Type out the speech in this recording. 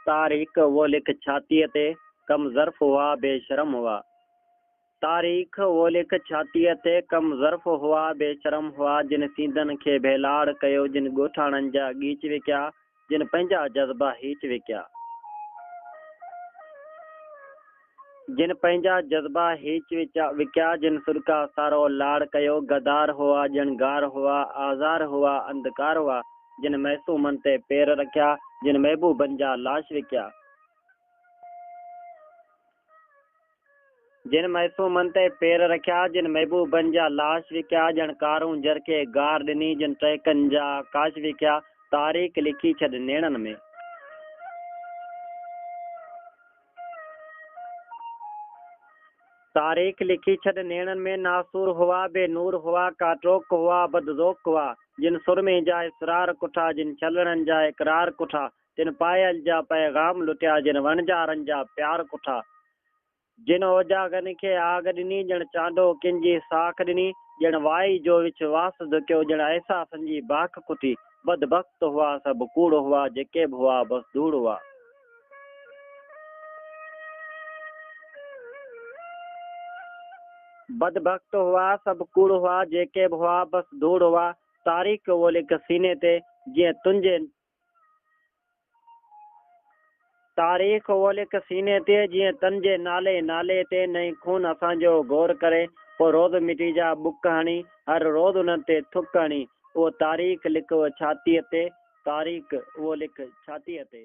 तारीख वो लिख छातीअ ते कम ज़र्फ़ हुआ बेशरम हुआ। तारीख वो लिख छातीअ ते कम ज़र्फ़ हुआ बेशरम हुआ। जिन सींदनि खे भेलाड़ कयो, जिन ॻोठाणनि जा ॻीच विकिया, जिन पंहिंजा जज़्बा हीच विकिया। जिन पंहिंजा जज़्बा हीच विकिया, जिन सुरका सारो लाड़ कयो। गदार हुआ ॼण गार हुआ, आज़ार हुआ अंधकार हुआ। जिन महसूमनि ते पेर रखिया, जिन महबूबनि जा लाश विकिया। जिन महसूमनि ते पेर रखिया, जिन महबूबनि जा लाश विकिया। ॼण कारूं जर खे गार ॾिनी, जिन टहिकनि जा काश विकिया। तारीख़ लिखी छॾ नेणनि में। तारीख़ लिखी छॾ नेणनि में। नासूर हुआ बेनूर हुआ, काटोक हुआ बदज़ोक हुआ। जिन सुरमे जा इसरार कुठा, जिन छलड़नि जा इक़रार कुठा। जिन पायल जा पैगाम लुटिया, जिन वणजारनि जा प्यार कुठा। जिन ओजागनि खे आग ॾिनी, ॼण चांडो किंजी साख ॾिनी। ॼण वाई जो विश्वास धुकियो, ॼण अहसासनि जी बाख कुटी। बदबख्त हुआ सभु कूड़ हुआ, जेके बि हुआ बस धूड़ हुआ। बदबख्त हुआ सभु कूड़ हुआ, जेके बि हुआ बस धूड़ हुआ। तारीख़ वो लिख सीने ते जीअं तुंहिंजे तारीख़ वो लिख सीने ते जीअं तंजे नाले नाले ते। नई खून असांजो गौर करे, पोइ रोज़ मिटी जा बुक हणी। हर रोज़ उन्हनि ते थुक हणी। उहो तारीख़ लिख छातीअ ते, तारीख़ वो लिख छातीअ ते।